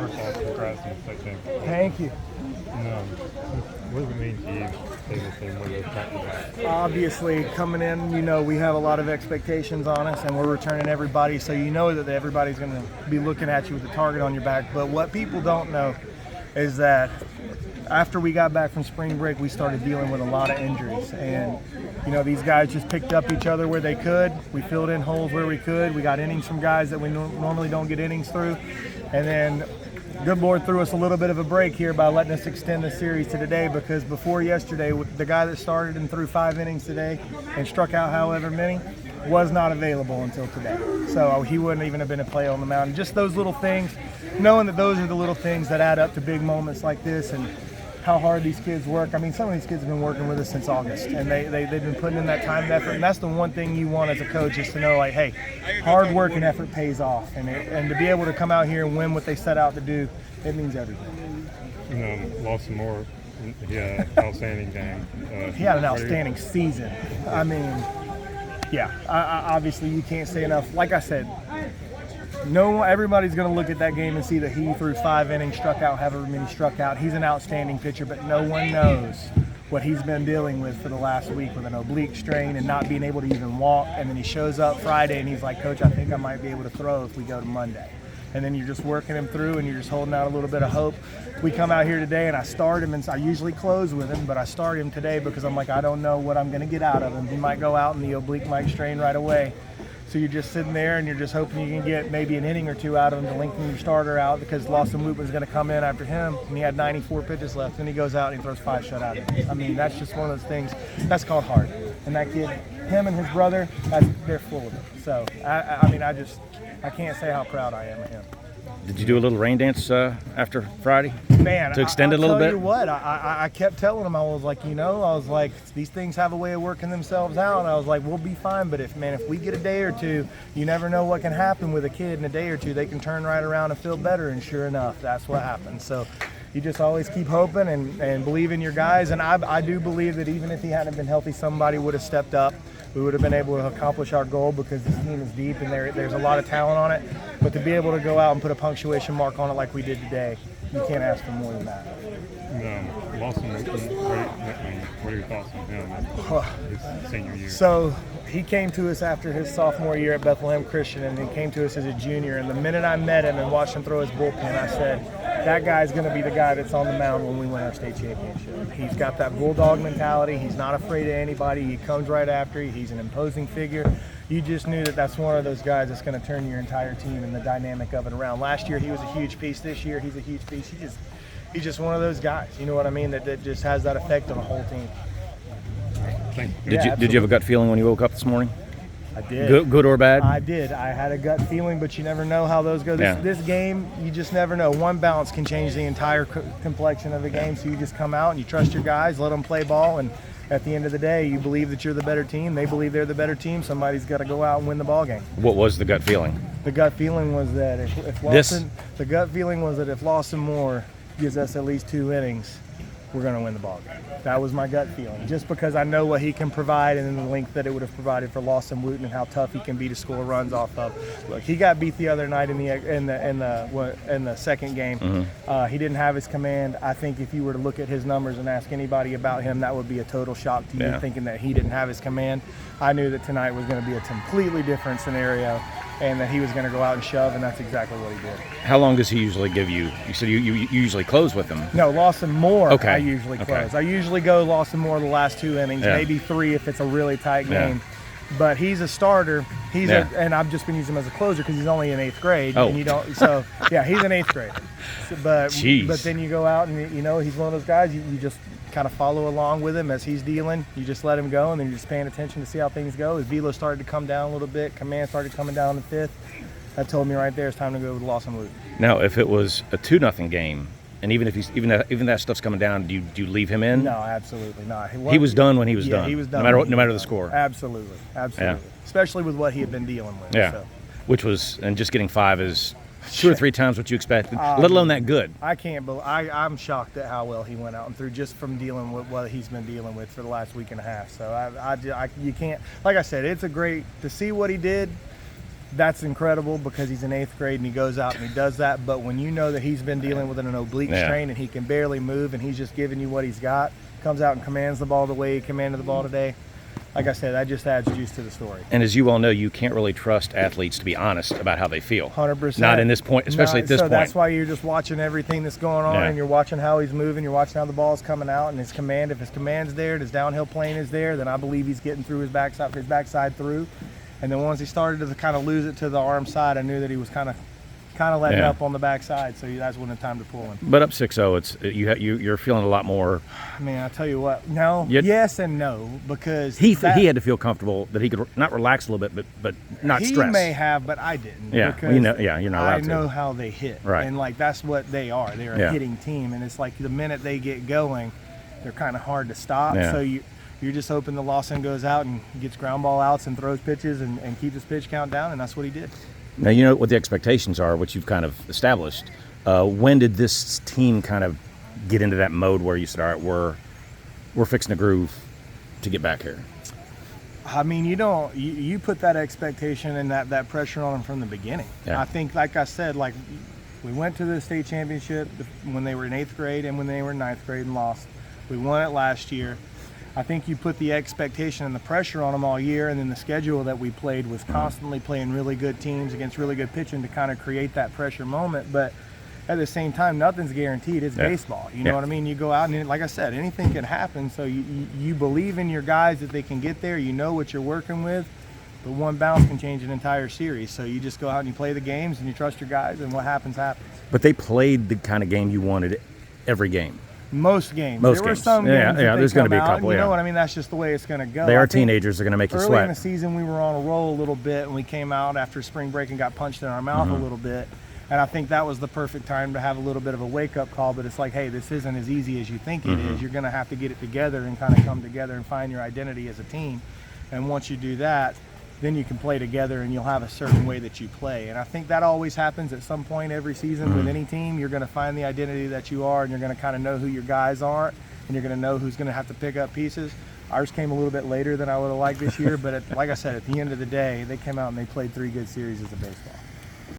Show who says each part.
Speaker 1: first off, congrats on the second.
Speaker 2: Thank you.
Speaker 1: What does it mean to you taking this thing with us back?
Speaker 2: Obviously, coming in, we have a lot of expectations on us, and we're returning everybody, so you know that everybody's going to be looking at you with a target on your back. But what people don't know is that after we got back from spring break, we started dealing with a lot of injuries. And, these guys just picked up each other where they could. We filled in holes where we could. We got innings from guys that we normally don't get innings through. And then good Lord threw us a little bit of a break here by letting us extend the series to today, because before yesterday, the guy that started and threw 5 innings today and struck out however many was not available until today. So he wouldn't even have been a play on the mound. Just those little things, knowing that those are the little things that add up to big moments like this, and how hard these kids work. I mean, some of these kids have been working with us since August, and they've been putting in that time and effort, and that's the one thing you want as a coach, is to know, like, hey, hard work and effort pays off, and to be able to come out here and win what they set out to do, it means everything.
Speaker 1: Lawson Moore, he had an outstanding game.
Speaker 2: He had an outstanding season. I mean, obviously you can't say enough. Like I said, everybody's going to look at that game and see that he threw 5 innings, struck out however many struck out. He's an outstanding pitcher, but no one knows what he's been dealing with for the last week with an oblique strain and not being able to even walk. And then he shows up Friday and he's like, Coach, I think I might be able to throw if we go to Monday. And then you're just working him through and you're just holding out a little bit of hope. We come out here today and I start him, and I usually close with him, but I start him today because I'm like, I don't know what I'm going to get out of him. He might go out and the oblique might strain right away. So you're just sitting there and you're just hoping you can get maybe an inning or two out of him to lengthen your starter out, because Lawson Lough was going to come in after him, and he had 94 pitches left, and he goes out and he throws 5 shutouts. I mean, that's just one of those things. That's called hard. And that kid, him and his brother, they're full of it. So, I can't say how proud I am of him.
Speaker 3: Did you do a little rain dance after Friday?
Speaker 2: Man,
Speaker 3: to extend it a little bit?
Speaker 2: I'll tell you what, I kept telling him, I was like, these things have a way of working themselves out. And I was like, we'll be fine. But if we get a day or two, you never know what can happen with a kid in a day or two. They can turn right around and feel better. And sure enough, that's what happened. So you just always keep hoping and believe in your guys. And I do believe that even if he hadn't been healthy, somebody would have stepped up. We would have been able to accomplish our goal, because this team is deep and there's a lot of talent on it. But to be able to go out and put a punctuation mark on it like we did today, you can't ask for more than that.
Speaker 1: Lawson, what are your thoughts on him his senior year?
Speaker 2: So he came to us after his sophomore year at Bethlehem Christian, and he came to us as a junior. And the minute I met him and watched him throw his bullpen, I said, that guy's going to be the guy that's on the mound when we win our state championship. He's got that bulldog mentality. He's not afraid of anybody. He comes right after you. He's an imposing figure. You just knew that that's one of those guys that's going to turn your entire team and the dynamic of it around. Last year, he was a huge piece. This year, he's a huge piece. He's just one of those guys, you know what I mean, that just has that effect on the whole team.
Speaker 3: Did you have a gut feeling when you woke up this morning?
Speaker 2: I did.
Speaker 3: Good or bad?
Speaker 2: I did. I had a gut feeling, but you never know how those go. This game, you just never know. One bounce can change the entire complexion of the game, so you just come out and you trust your guys, let them play ball, and at the end of the day, you believe that you're the better team. They believe they're the better team. Somebody's got to go out and win the ball game.
Speaker 3: What was the gut feeling?
Speaker 2: The gut feeling was that if Lawson Moore gives us at least 2 innings, we're going to win the ball game. That was my gut feeling, just because I know what he can provide and the length that it would have provided for Lawson Wooten and how tough he can be to score runs off of. Look, he got beat the other night in the second game.
Speaker 3: Mm-hmm.
Speaker 2: He didn't have his command. I think if you were to look at his numbers and ask anybody about him, that would be a total shock to you, thinking that he didn't have his command. I knew that tonight was going to be a completely different scenario, and that he was going to go out and shove, and that's exactly what he did.
Speaker 3: How long does he usually give you? You said you usually close with him.
Speaker 2: No, Lawson Moore,
Speaker 3: okay.
Speaker 2: I usually close. I usually go Lawson Moore the last 2 innings, maybe 3 if it's a really tight game. But he's a starter. And I've just been using him as a closer because he's only in 8th grade.
Speaker 3: Oh.
Speaker 2: And you don't. So, yeah, he's an 8th grader. But then you go out and, he's one of those guys, you just kind of follow along with him as he's dealing. You just let him go, and then you're just paying attention to see how things go. His velo started to come down a little bit. Command started coming down in the 5th. That told me right there it's time to go with Lawson Lough.
Speaker 3: Now, if it was a 2-0 game, and even that stuff's coming down, do you leave him in?
Speaker 2: No, absolutely not.
Speaker 3: He was done when he was done.
Speaker 2: He was done.
Speaker 3: No matter the score.
Speaker 2: Absolutely.
Speaker 3: Yeah.
Speaker 2: Especially with what he had been dealing with.
Speaker 3: Yeah.
Speaker 2: So.
Speaker 3: Which was, and just getting 5 is 2 or 3 times what you expected, let alone that good.
Speaker 2: I can't believe. I'm shocked at how well he went out and through, just from dealing with what he's been dealing with for the last week and a half. So you can't. Like I said, it's a great to see what he did. that's incredible because he's in 8th grade and he goes out and he does that. But when you know that he's been dealing with an oblique strain and he can barely move and he's just giving you what he's got, comes out and commands the ball the way he commanded the ball today, like I said, that just adds juice to the story.
Speaker 3: And as you all know, you can't really trust athletes to be honest about how they feel.
Speaker 2: 100%.
Speaker 3: Not in this point, especially at this point.
Speaker 2: So that's why you're just watching everything that's going on, and you're watching how he's moving, you're watching how the ball's coming out, and his command. If his command's there and his downhill plane is there, then I believe he's getting through his backside through. And then once he started to kind of lose it to the arm side, I knew that he was kind of letting up on the backside, so that's when the time to pull him.
Speaker 3: But up 6-0, it's you're feeling a lot more.
Speaker 2: I mean, I tell you what, yes and no, because
Speaker 3: he had to feel comfortable that he could not relax a little bit, but not stress.
Speaker 2: He may have, but I didn't.
Speaker 3: Yeah,
Speaker 2: because
Speaker 3: you're not allowed to.
Speaker 2: I know how they hit,
Speaker 3: right?
Speaker 2: And like that's what they are. They're a hitting team, and it's like the minute they get going, they're kind of hard to stop.
Speaker 3: Yeah.
Speaker 2: So you're just hoping the Lawson goes out and gets ground ball outs and throws pitches and keeps his pitch count down, and that's what he did.
Speaker 3: Now, you know what the expectations are, which you've kind of established. When did this team kind of get into that mode where you said, all right, we're fixing a groove to get back here?
Speaker 2: I mean, you put that expectation and that pressure on them from the beginning.
Speaker 3: Yeah.
Speaker 2: I think, like I said, like we went to the state championship when they were in 8th grade and when they were in 9th grade and lost. We won it last year. I think you put the expectation and the pressure on them all year, and then the schedule that we played was constantly playing really good teams against really good pitching to kind of create that pressure moment. But at the same time, nothing's guaranteed. It's baseball. You know what I mean? You go out and, like I said, anything can happen. So you believe in your guys that they can get there. You know what you're working with. But one bounce can change an entire series. So you just go out and you play the games and you trust your guys, and what happens, happens.
Speaker 3: But they played the kind of game you wanted every game.
Speaker 2: Most games.
Speaker 3: There
Speaker 2: were some games
Speaker 3: there's going to be a couple.
Speaker 2: You know what I mean? That's just the way it's going to go.
Speaker 3: They are teenagers. They're going to make you
Speaker 2: sweat.
Speaker 3: sweat.
Speaker 2: Early in the season, we were on a roll a little bit, and we came out after spring break and got punched in our mouth a little bit. And I think that was the perfect time to have a little bit of a wake-up call. But it's like, hey, this isn't as easy as you think it is. You're going to have to get it together and kind of come together and find your identity as a team. And once you do that, then you can play together and you'll have a certain way that you play. And I think that always happens at some point every season with any team. You're going to find the identity that you are, and you're going to kind of know who your guys are, and you're going to know who's going to have to pick up pieces. Ours came a little bit later than I would have liked this year, but like I said, at the end of the day, they came out and they played 3 good series of baseball.